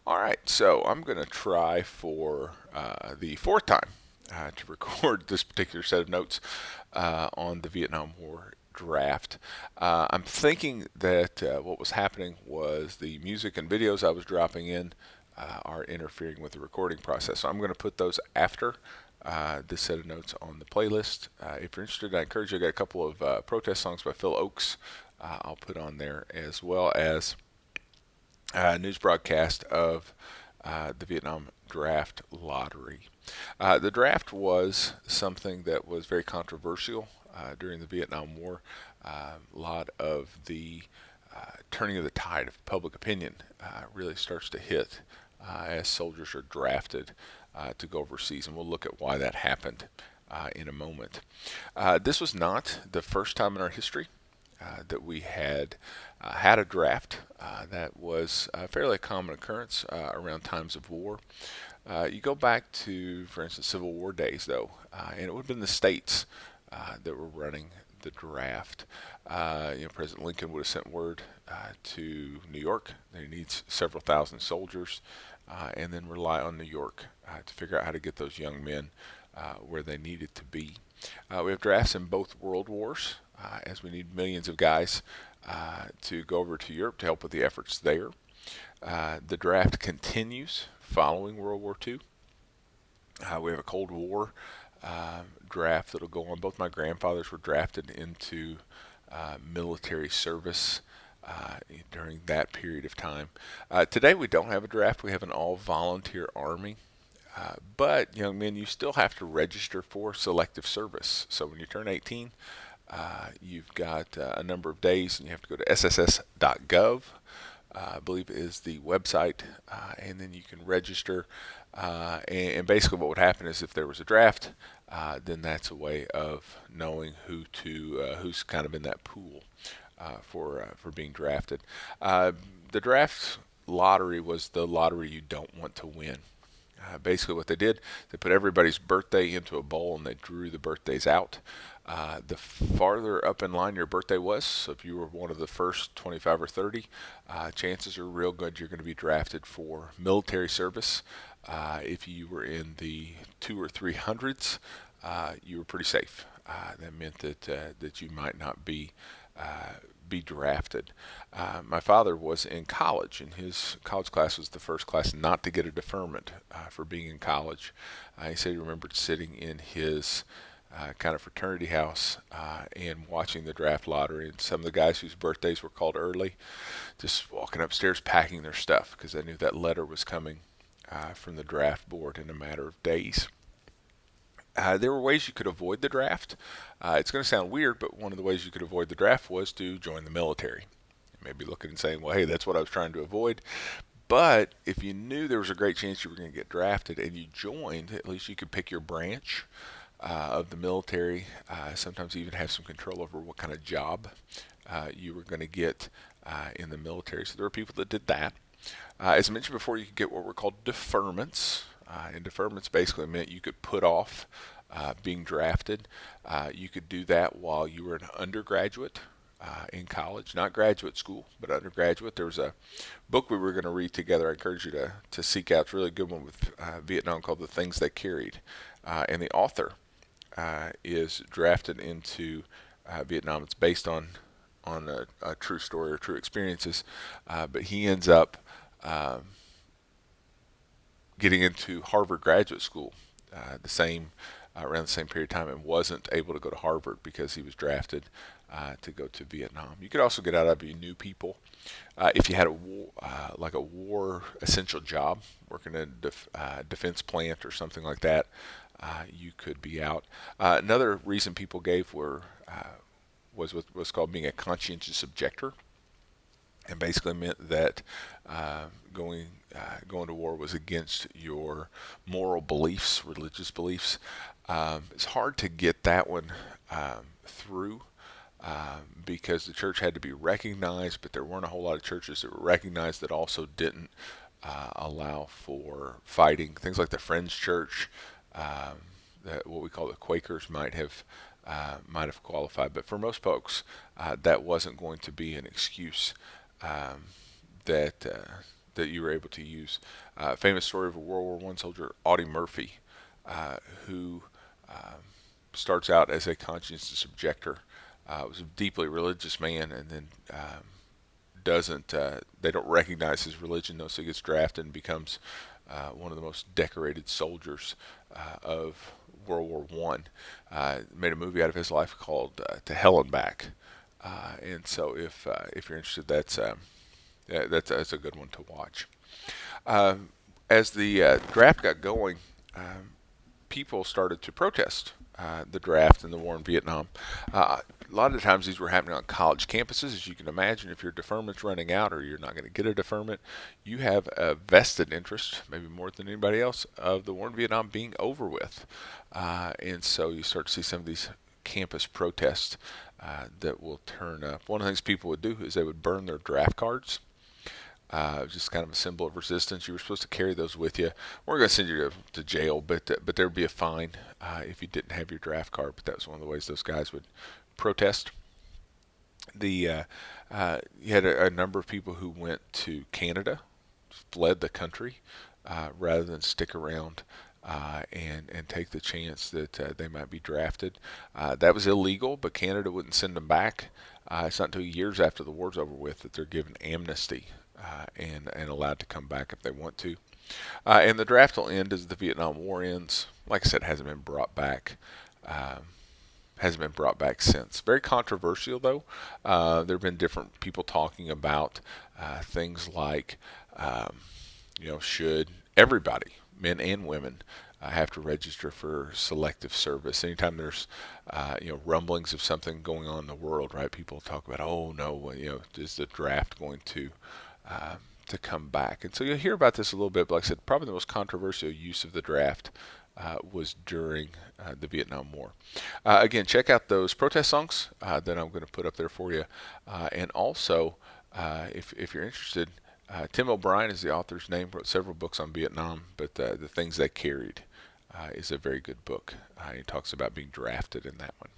All right, so I'm going to try for the fourth time to record this particular set of notes on the Vietnam War draft. I'm thinking that what was happening was the music and videos I was dropping in are interfering with the recording process. So I'm going to put those after this set of notes on the playlist. If you're interested, I encourage you. I got a couple of protest songs by Phil Oakes I'll put on there, as well as news broadcast of the Vietnam Draft Lottery. The draft was something that was very controversial during the Vietnam War. A lot of the turning of the tide of public opinion really starts to hit as soldiers are drafted to go overseas, and we'll look at why that happened in a moment. This was not the first time in our history that we had a draft. That was a fairly common occurrence around times of war. You go back to, for instance, Civil War days, though, and it would have been the states that were running the draft. President Lincoln would have sent word to New York that he needs several thousand soldiers, and then rely on New York to figure out how to get those young men where they needed to be. We have drafts in both world wars, as we need millions of guys to go over to Europe to help with the efforts there. The draft continues following World War II. We have a Cold War draft that'll go on. Both my grandfathers were drafted into military service during that period of time. Today we don't have a draft. We have an all-volunteer army. But young men, you still have to register for selective service. So when you turn 18, you've got a number of days, and you have to go to sss.gov. I believe is the website, and then you can register. And basically, what would happen is if there was a draft, then that's a way of knowing who's kind of in that pool for being drafted. The draft lottery was the lottery you don't want to win. Basically, what they did, they put everybody's birthday into a bowl and they drew the birthdays out. The farther up in line your birthday was, so if you were one of the first 25 or 30, chances are real good you're going to be drafted for military service. If you were in the 200s or 300s, you were pretty safe. That meant that you might not be drafted. My father was in college, and his college class was the first class not to get a deferment for being in college. He said he remembered sitting in his kind of fraternity house and watching the draft lottery, and some of the guys whose birthdays were called early just walking upstairs packing their stuff because they knew that letter was coming from the draft board in a matter of days. There were ways you could avoid the draft. It's going to sound weird, but one of the ways you could avoid the draft was to join the military. You may be looking and saying, well, hey, that's what I was trying to avoid. But if you knew there was a great chance you were going to get drafted and you joined, at least you could pick your branch of the military. Sometimes you even have some control over what kind of job you were going to get in the military. So there were people that did that. As I mentioned before, you could get what were called deferments. And deferments basically meant you could put off being drafted. You could do that while you were an undergraduate in college, not graduate school, but undergraduate. There was a book we were going to read together. I encourage you to seek out. It's a really good one with Vietnam called The Things They Carried. And the author is drafted into Vietnam. It's based on a true story or true experiences, but he ends up getting into Harvard graduate school around the same period of time, and wasn't able to go to Harvard because he was drafted to go to Vietnam. You could also get out of it if you knew people. If you had a war, like a war essential job, working in a defense plant or something like that, you could be out. Another reason people gave was what was called being a conscientious objector, and basically meant that going to war was against your moral beliefs, religious beliefs. It's hard to get that one through because the church had to be recognized, but there weren't a whole lot of churches that were recognized that also didn't allow for fighting. Things like the Friends Church, what we call the Quakers, might have qualified, but for most folks, that wasn't going to be an excuse that that you were able to use. Famous story of a World War I soldier, Audie Murphy, who starts out as a conscientious objector. Was a deeply religious man, and then doesn't they don't recognize his religion though, so he gets drafted and becomes one of the most decorated soldiers of World War One. Made a movie out of his life called To Hell and Back, and so if you're interested, that's a good one to watch. As the draft got going, people started to protest the draft and the war in Vietnam. A lot of the times these were happening on college campuses. As you can imagine, if your deferment's running out or you're not going to get a deferment, you have a vested interest, maybe more than anybody else, of the war in Vietnam being over with. And so you start to see some of these campus protests that will turn up. One of the things people would do is they would burn their draft cards. Just kind of a symbol of resistance. You were supposed to carry those with you. We're going to send you to jail, but there would be a fine if you didn't have your draft card. But that was one of the ways those guys would protest. You had a number of people who went to Canada, fled the country, rather than stick around and take the chance that they might be drafted. That was illegal, but Canada wouldn't send them back. It's not until years after the war's over with that they're given amnesty and allowed to come back if they want to. And the draft will end as the Vietnam War ends. Like I said, hasn't been brought back. Hasn't been brought back since. Very controversial, though. There have been different people talking about things like, should everybody, men and women, have to register for selective service? Anytime there's, rumblings of something going on in the world, right? People talk about, oh no, is the draft going to come back? And so you'll hear about this a little bit. But like I said, probably the most controversial use of the draft was during the Vietnam War. Again, check out those protest songs that I'm going to put up there for you. And also, if you're interested, Tim O'Brien is the author's name, wrote several books on Vietnam, but The Things They Carried is a very good book. He talks about being drafted in that one.